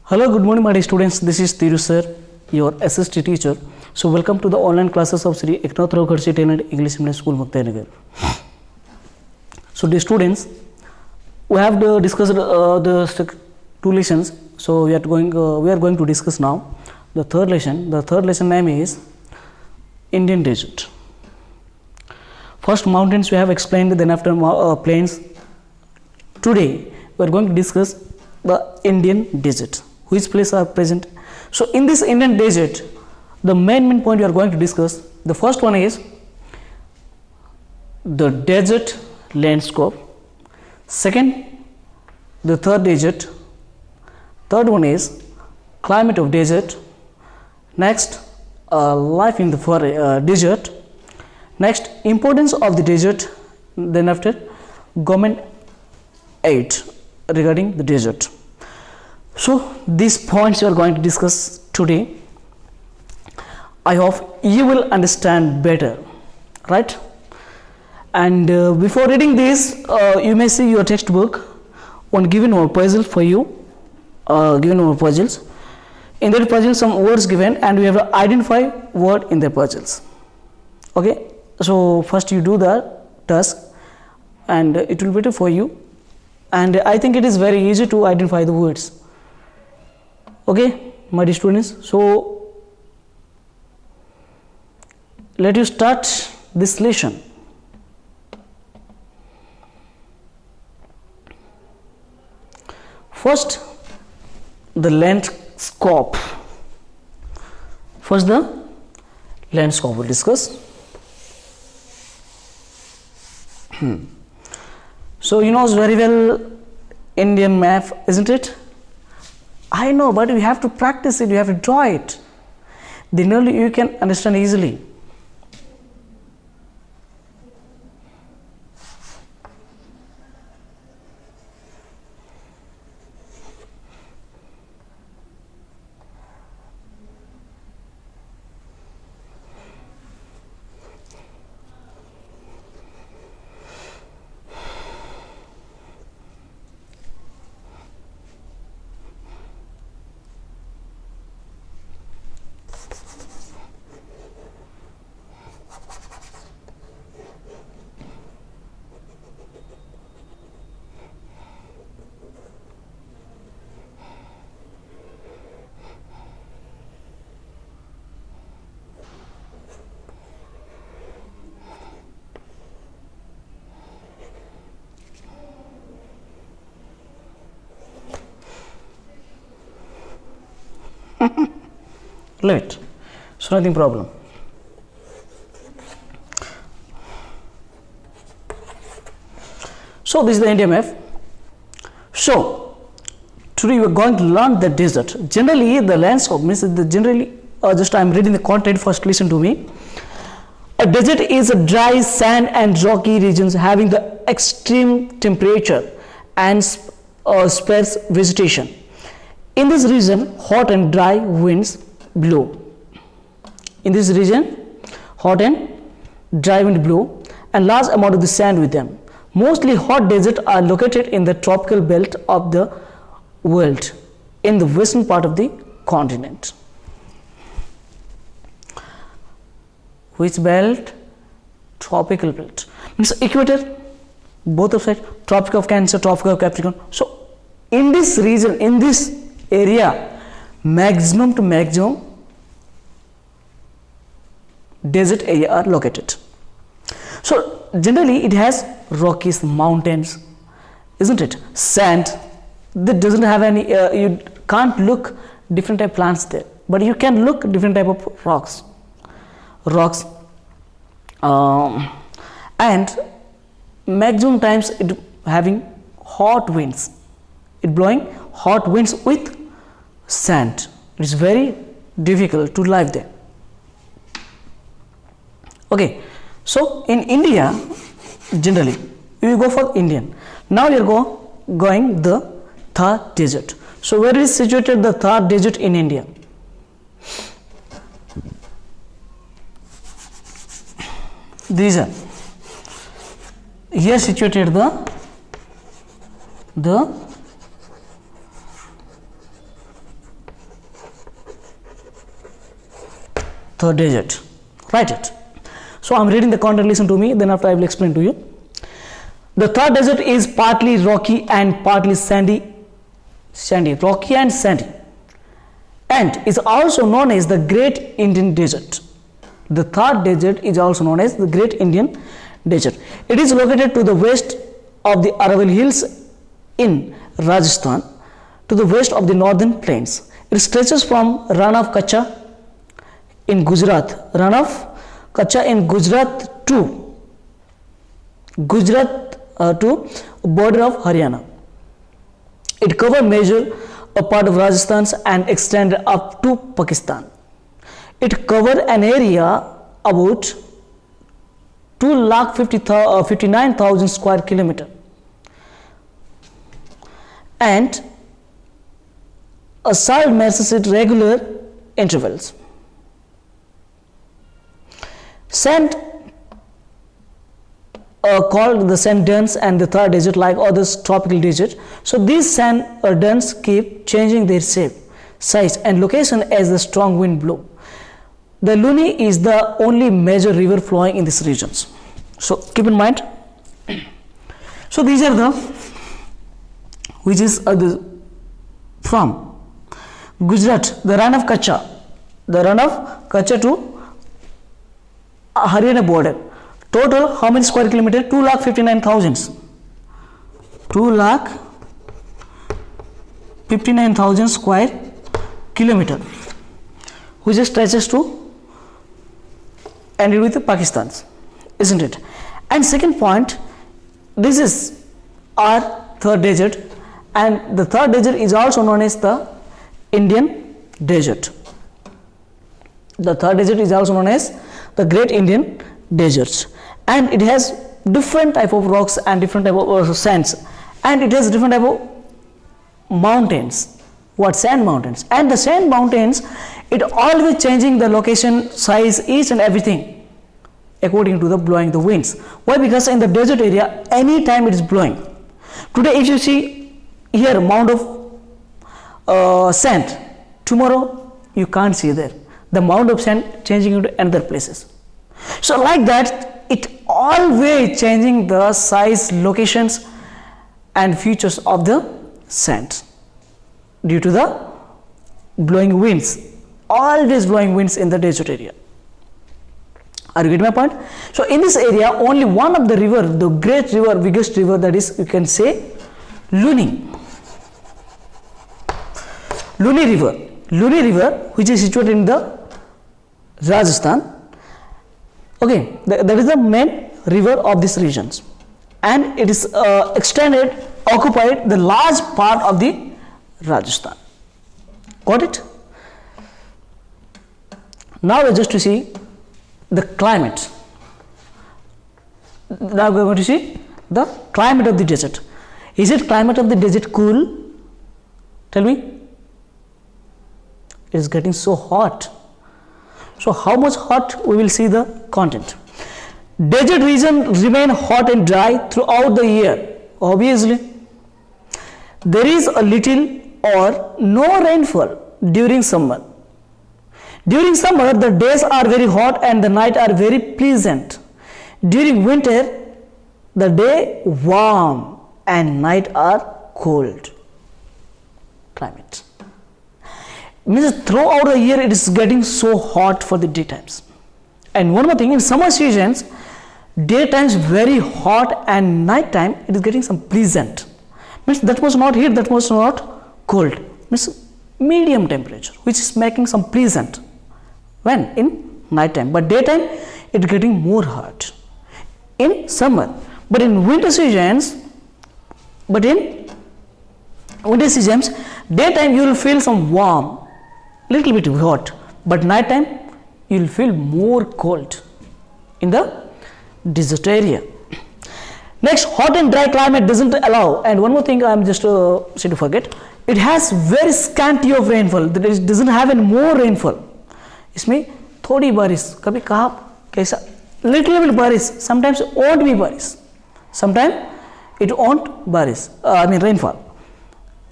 Hello, good morning, my dear students. This is Thiru sir, your SST teacher. So, welcome to the online classes of Sri Eknath Rao Khadse Talent English Medium School, Muktanagar. So, dear students, we have discussed the two lessons. So, we are going to discuss now the third lesson. The third lesson name is Indian Desert. First, mountains we have explained. Then, after plains. Today, we are going to discuss the Indian desert. Which places are present? So, in this Indian desert, the main point we are going to discuss. The first one is the desert landscape. Second, the third desert. Third one is climate of desert. Next, life in the desert. Next, importance of the desert. Then after, government aid regarding the desert. So, these points we are going to discuss today. I hope you will understand better, right? And before reading this, you may see your textbook. One given one puzzle for you. Given one puzzles. In that puzzle, some words given, and we have to identify word in the puzzles. Okay. So first you do the task, and it will be better for you. And I think it is very easy to identify the words. Okay, my dear students. So let you start this lesson. First, the landscape. First, the landscape we'll discuss. So you know very well Indian map, isn't it? I know, but we have to practice it, you have to draw it. Then only you can understand easily. Let so nothing problem. So this is the India map. So today we are going to learn the desert. Generally the landscape means just I am reading the content, first listen to me. A desert is a dry sand and rocky regions having the extreme temperature and sparse vegetation. In this region, hot and dry winds blow. In this region, hot and dry wind blow, and large amount of the sand with them. Mostly hot deserts are located in the tropical belt of the world, in the western part of the continent. Which belt? Tropical belt. Means equator, both of sides, Tropic of Cancer, Tropic of Capricorn. So, in this region, in this area, maximum to maximum desert area are located. So generally it has rockies, mountains, isn't it? Sand. That doesn't have any. You can't look different type of plants there, but you can look different type of rocks. And maximum times it having hot winds. It blowing hot winds with sand. It is very difficult to live there. Okay, so in India, generally we go for Indian. Now we are going the Thar desert. So where is situated the Thar desert in India? These are here situated the third desert. Write it. So I'm reading the content, listen to me, then after I will explain to you. The third desert is partly rocky and partly sandy, rocky and sandy, and is also known as the Great Indian Desert. The third desert is also known as the Great Indian Desert. It is located to the west of the Aravalli Hills in Rajasthan, to the west of the northern plains. It stretches from Rann of Kutch in Gujarat, to border of Haryana. It covers major a part of Rajasthan and extended up to Pakistan. It covered an area about 2,59,000 square kilometer and a salt masses at regular intervals. Sand called the sand dunes and the third desert like others tropical desert. So these sand dunes keep changing their shape, size and location as the strong wind blow. The Luni is the only major river flowing in these regions. So keep in mind. So these are the which is from Gujarat, the Rann of Kutch to Haryana border. Total how many square kilometer? 2,59,000. 2,59,000 square kilometer, which stretches to ended with Pakistan, isn't it? And second point, this is our third desert, and the third desert is also known as the Indian Desert. The third desert is also known as the Great Indian Deserts, and it has different type of rocks and different type of sands, and it has different type of mountains. What? Sand mountains. And the sand mountains, it always changing the location, size, each and everything according to the blowing the winds. Why? Because in the desert area any time it is blowing. Today if you see here amount of sand, tomorrow you can't see there the amount of sand changing into another places. So like that it always changing the size, locations and features of the sand due to the blowing winds, always blowing winds in the desert area. Are you getting my point? So in this area only one of the river, the great river, biggest river, that is you can say Luni river, which is situated in the Rajasthan. Okay, that is the main river of these regions, and it is occupied the large part of the Rajasthan. Got it? Now we just to see the climate. Now we are going to see the climate of the desert. Is it climate of the desert cool? Tell me. It is getting so hot. So how much hot? We will see the content. Desert region remain hot and dry throughout the year. Obviously, there is a little or no rainfall during summer. During summer, the days are very hot and the night are very pleasant. During winter, the day warm and night are cold. Climate. Means throughout the year it is getting so hot for the daytimes. And one more thing, in summer seasons, daytimes very hot and night time it is getting some pleasant. Means that was not heat, that was not cold. Means medium temperature, which is making some pleasant when in night time, but daytime it is getting more hot in summer. But in winter seasons, daytime you will feel some warm, little bit hot, but night time you will feel more cold in the desert area. Next, hot and dry climate doesn't allow, and one more thing I am just to forget, it has very scanty of rainfall, that it doesn't have any more rainfall. इसमें थोड़ी बारिश, कभी कहाँ कैसा little bit बारिश, sometimes it won't be बारिश, sometimes it won't बारिश, I mean rainfall.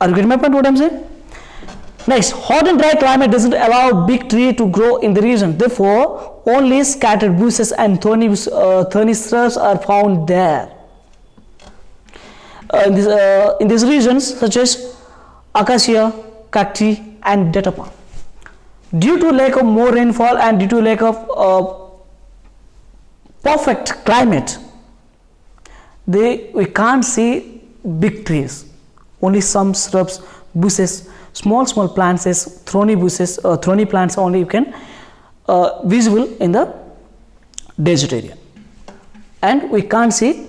Are you getting my point what I am saying? Next, hot and dry climate doesn't allow big tree to grow in the region. Therefore, only scattered bushes and thorny shrubs are found there. In these regions, such as acacia, cacti, and datapa. Due to lack of more rainfall and due to lack of perfect climate, we can't see big trees. Only some shrubs, bushes, small plants, thorny bushes, thorny plants only you can visible in the desert area, and we can't see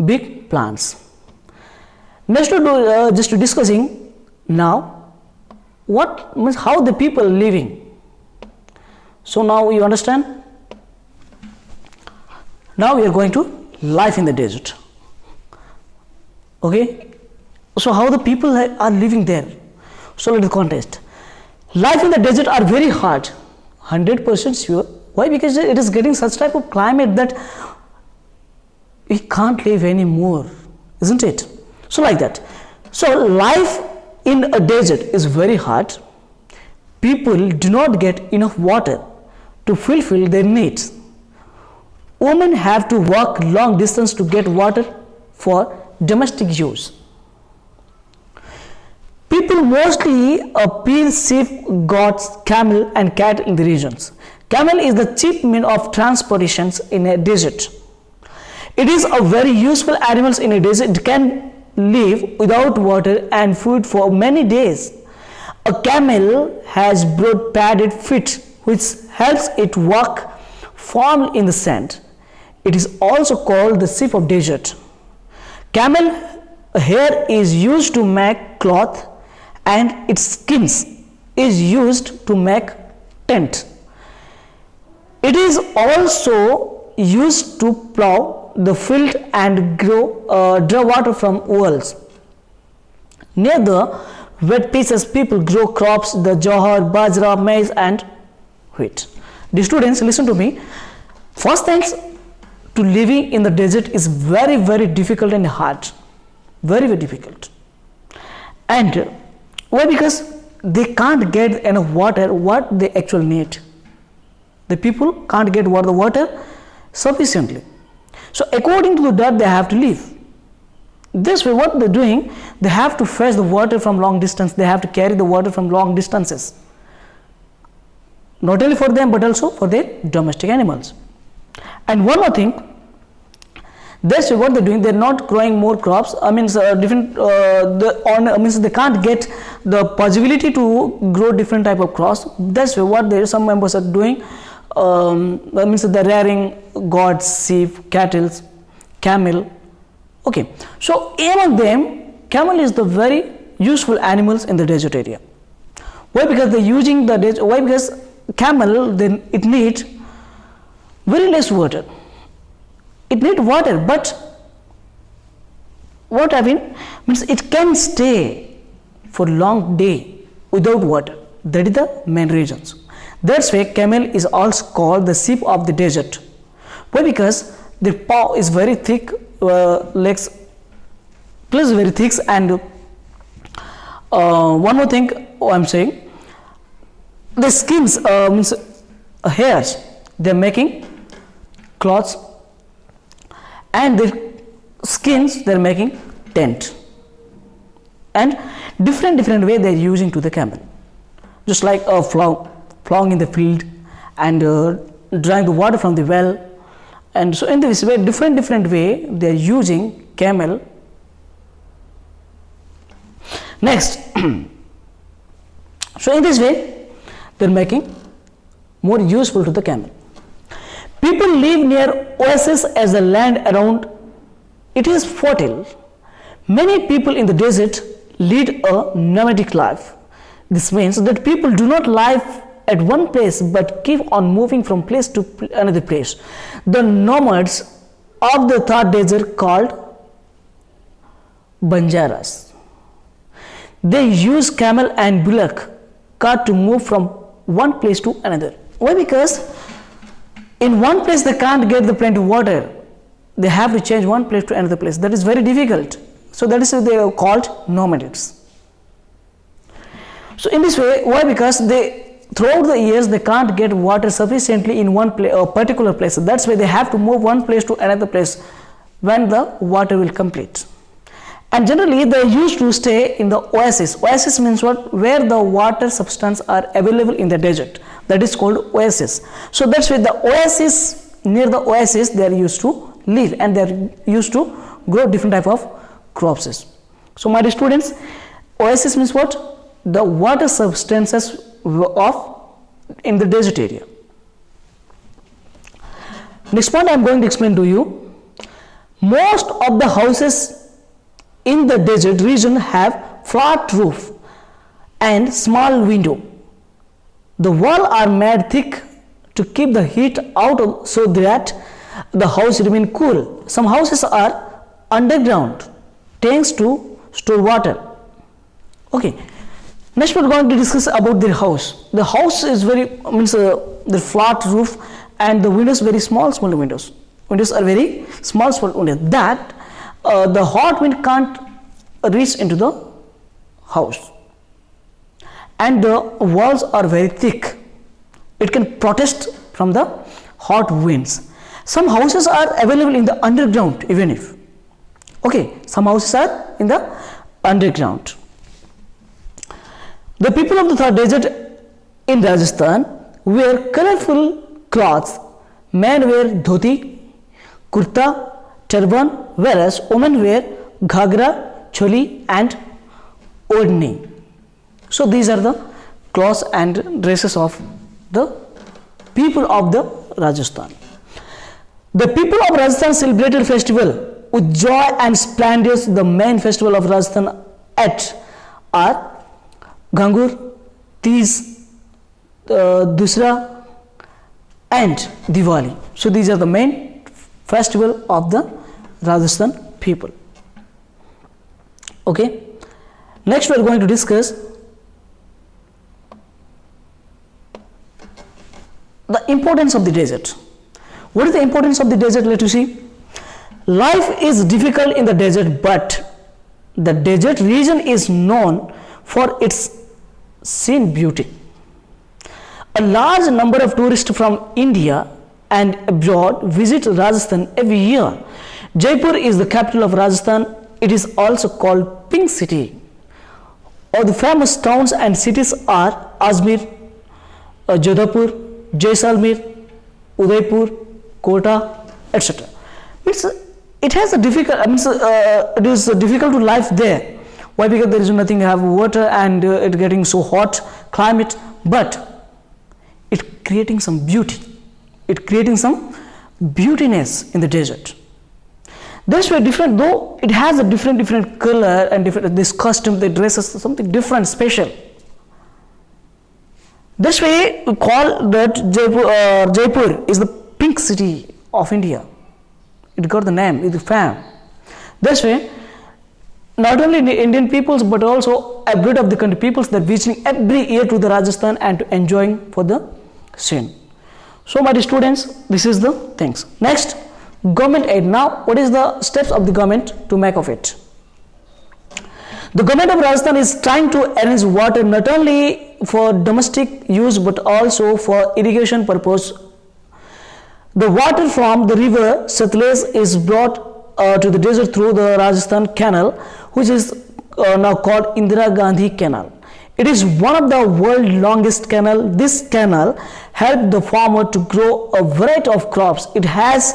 big plants. Next, just discussing now what means how the people living. So now you understand. Now we are going to life in the desert. Okay, so how the people are living there. So let us contest. Life in the desert are very hard, 100% sure. Why? Because it is getting such type of climate that we can't live anymore, isn't it? So like that. So life in a desert is very hard. People do not get enough water to fulfill their needs. Women have to walk long distance to get water for domestic use. People mostly peel sheep, goats, camel and cattle in the regions. Camel is the chief means of transportation in a desert. It is a very useful animal in a desert. It can live without water and food for many days. A camel has broad padded feet which helps it walk firmly in the sand. It is also called the sheep of desert. Camel hair is used to make cloth and its skins is used to make tent. It is also used to plow the field and draw water from wells. Near the wet places, people grow crops, the jowar, bajra, maize and wheat. The students, listen to me. First things, to living in the desert is very, very difficult and hard. Very, very difficult. And why? Because they can't get enough water what they actually need. The people can't get the water sufficiently. So according to that, they have to live. This way, what they're doing, they have to fetch the water from long distance. They have to carry the water from long distances. Not only for them, but also for their domestic animals. And one more thing, that's what they're doing. They're not growing more crops. I mean, means they can't get the possibility to grow different type of crops. That's what some members are doing. Means they're rearing goats, sheep, cattle, camel. Okay, so among them, camel is the very useful animals in the desert area. Why? Because they're using the desert. Why? Because camel, then it needs very less water. It needs water, but what I mean means it can stay for long day without water. That is the main reasons. That's why camel is also called the sheep of the desert. Why? Because their paw is very thick, legs plus very thick, and one more thing I'm saying, the skins means hairs, they're making cloths, and their skins they're making tent, and different way they're using to the camel, just like plowing in the field and drawing the water from the well. And so in this way, different way they're using camel. Next, so in this way they're making more useful to the camel. People live near oases as the land around it is fertile. Many people in the desert lead a nomadic life. This means that people do not live at one place but keep on moving from place to another place. The nomads of the Thar desert called Banjaras. They use camel and bullock cart to move from one place to another. Why? Because in one place they can't get the plenty of water. They have to change one place to another place. That is very difficult. So that is why they are called nomadics. So in this way, why? Because they throughout the years they can't get water sufficiently in one place, a particular place. So that's why they have to move one place to another place when the water will complete. And generally they used to stay in the oasis. Oasis means what? Where the water substance are available in the desert. That is called oasis. So that's why the oasis, near the oasis they are used to live, and they are used to grow different type of crops. So my dear students, oasis means what? The water substances of in the desert area. Next point I am going to explain to you. Most of the houses in the desert region have flat roof and small window. The walls are made thick to keep the heat out of, so that the house remain cool. Some houses are underground tanks to store water. Okay. Next we are going to discuss about the house. The house is very the flat roof and the windows very small windows. Windows are very small windows that the hot wind can't reach into the house, and the walls are very thick. It can protect from the hot winds. Some houses are available in the underground, even if some houses are in the underground. The people of the Thar desert in Rajasthan wear colorful clothes. Men wear dhoti, kurta, turban, whereas women wear ghagra, choli and odhni. So these are the clothes and dresses of the people of the Rajasthan. The people of Rajasthan celebrated festival with joy and splendor. The main festival of Rajasthan are Gangur, Teej, Dusra and Diwali. So these are the main festival of the Rajasthan people. Okay. Next we are going to discuss the importance of the desert. What is the importance of the desert? Let us see. Life is difficult in the desert, but the desert region is known for its scene beauty. A large number of tourists from India and abroad visit Rajasthan every year. Jaipur is the capital of Rajasthan. It is also called Pink City. All the famous towns and cities are Ajmer, Jodhpur, Jaisalmer, Udaipur, Kota, etc. It has a difficult. It is difficult to live there. Why? Because there is nothing to have water and it getting so hot climate, but it creating some beauty. It creating some beautiness in the desert. That's why different, though it has a different color and different this costume, the dresses, something different, special. That's why we call that Jaipur is the pink city of India. It got the name, it's the fame. That's why not only the Indian peoples but also abroad of the country peoples that visiting every year to the Rajasthan and to enjoying for the scene. So my dear students, this is the things. Next, government aid. Now what is the steps of the government to make of it? The government of Rajasthan is trying to arrange water not only for domestic use but also for irrigation purpose. The water from the river Satluj is brought to the desert through the Rajasthan Canal, which is now called Indira Gandhi Canal. It is one of the world's longest canal. This canal helped the farmer to grow a variety of crops. It has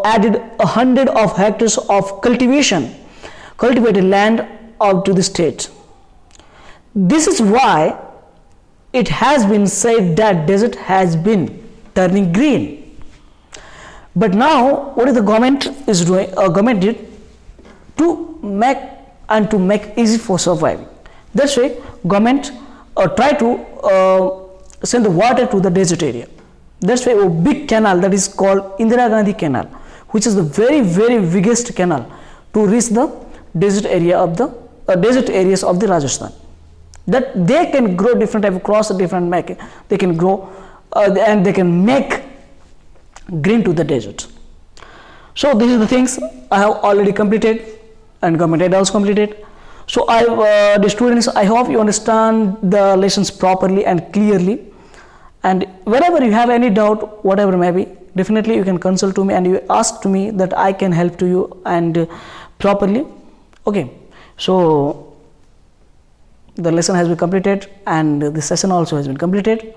added 100 of hectares of cultivated land out to the state. This is why it has been said that desert has been turning green. But now what is the government is doing? Government did to make easy for surviving. That's why government try to send the water to the desert area. That's why a big canal that is called Indira Gandhi Canal, which is the very biggest canal to reach the desert area of the desert areas of the Rajasthan. That they can grow different type of crops, different they can grow and they can make green to the desert. So these are the things I have already completed and government aid also completed. So the students, I hope you understand the lessons properly and clearly, and whenever you have any doubt, whatever may be, definitely you can consult to me and you ask to me that I can help to you and properly. Okay, so the lesson has been completed and the session also has been completed.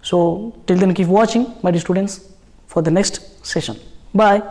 So till then keep watching, my dear students, for the next session. Bye.